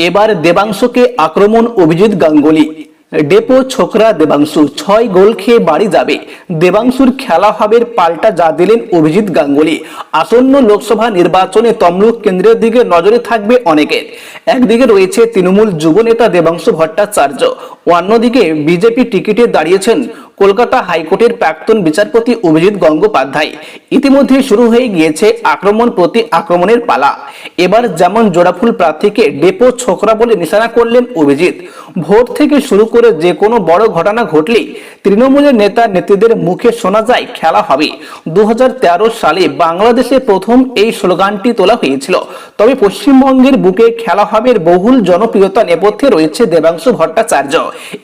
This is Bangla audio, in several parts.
এবার দেবাংশুকে আক্রমণ অভিজিৎ গাঙ্গুলি। ডেপো ছোকরা দেবাংশু 6 গোল খেয়ে বাড়ি যাবে। দেবাংশুর খেলা হবে পাল্টা যা দিলেন অভিজিৎ গাঙ্গুলি। আসন্ন লোকসভা নির্বাচনে তমলুক কেন্দ্রের দিকে নজরে থাকবে অনেকের। একদিকে রয়েছে তৃণমূল যুব নেতা দেবাংশু ভট্টাচার্য, অন্যদিকে বিজেপি টিকিটে দাঁড়িয়েছেন কলকাতা হাইকোর্টের প্রাক্তন বিচারপতি অভিজিৎ গঙ্গোপাধ্যায়। ইতিমধ্যে শুরু হয়ে গিয়েছে আক্রমণ প্রতি আক্রমণের পালা। এবার যেমন জোড়াফুল প্রার্থীকে ডেপো ছোকরা বলে নিশানা করলেন অভিজিৎ। ভোট থেকে শুরু করে যে কোনো বড় ঘটনা ঘটলেই তৃণমূলের নেতা নেত্রীদের মুখে শোনা যায় খেলা হবে। 2013 সালে বাংলাদেশে প্রথম এই স্লোগানটি তোলা হয়েছিল। তবে পশ্চিমবঙ্গের বুকে খেলা হবে বহুল জনপ্রিয়তা নেপথ্যে রয়েছে দেবাংশু ভট্টাচার্য।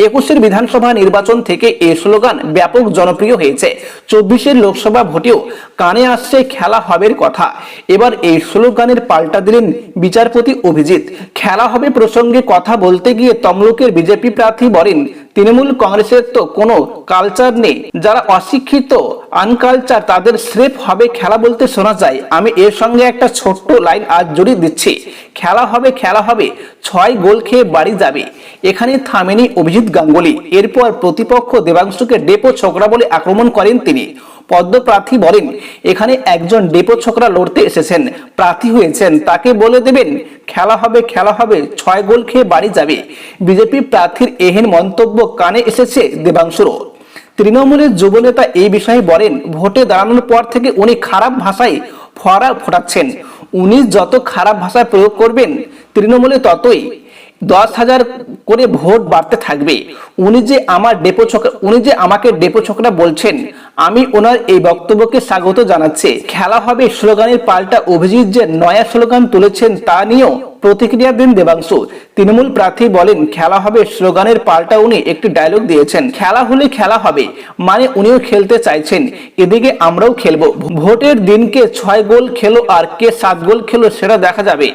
21 বিধানসভা নির্বাচন থেকে এই স্লোগান ব্যাপক জনপ্রিয় হয়েছে। 24 লোকসভা ভোটেও কানে আসছে খেলা হবের কথা। এবার এই স্লোগানের পাল্টা দিলেন বিচারপতি অভিজিৎ। খেলা হবে প্রসঙ্গে কথা বলতে গিয়ে তমলুকের বিজেপি প্রার্থী বলেন, তৃণমূল কংগ্রেসের তো কোনো কালচার নেই, যারা অশিক্ষিত আনকালচার তাদের স্রেফ হবে খেলা বলতে শোনা যায়। আমি এর সঙ্গে একটা ছোট্ট লাইন আজ জড়িয়ে দিচ্ছি, খেলা হবে 6 গোল খেয়ে বাড়ি যাবে। এখানে থামেনি অভিজিৎ গাঙ্গুলি। এরপর প্রতিপক্ষ দেবাংশুকে ডেপো ছোকরা বলে আক্রমণ করেন তিনি। পদ্মপ্রার্থী বলেন, এখানে একজন ডেপো ছোকরা লড়তে এসেছেন, প্রার্থী হয়েছেন, তাকে বলে দেবেন খেলা হবে 6 গোল খেয়ে বাড়ি যাবে। বিজেপি প্রার্থীর এহেন মন্তব্য কানে এসেছে দেবাংশুরও। তৃণমূলের যুবনেতা এই বিষয়ে বলেন, ভোটে দাঁড়ানোর পর থেকে উনি খারাপ ভাষায় ফোয়ারা ফোটাচ্ছেন। উনি যত খারাপ ভাষা প্রয়োগ করবেন তৃণমূলে ততই 10,000 করে ভোট বাড়তে থাকবে। উনি যে আমাকে ডেপো ছোকরা বলছেন, আমি ওনার এই বক্তব্যকে স্বাগত জানাচ্ছি। খেলা হবে স্লোগানের পাল্টা অভিজিৎ যে নয়া স্লোগান তুলেছেন তা নিয়েও প্রতিক্রিয়া দেন দেবাংশু। তৃণমূল প্রার্থী বলেন, খেলা হবে স্লোগানের পাল্টা উনি একটি ডায়লগ দিয়েছেন, খেলা হলে খেলা হবে, মানে উনিও খেলতে চাইছেন, এদিকে আমরাও খেলবো। ভোটের দিনকে 6 গোল খেলো আর কে 7 গোল খেলো সেটা দেখা যাবে।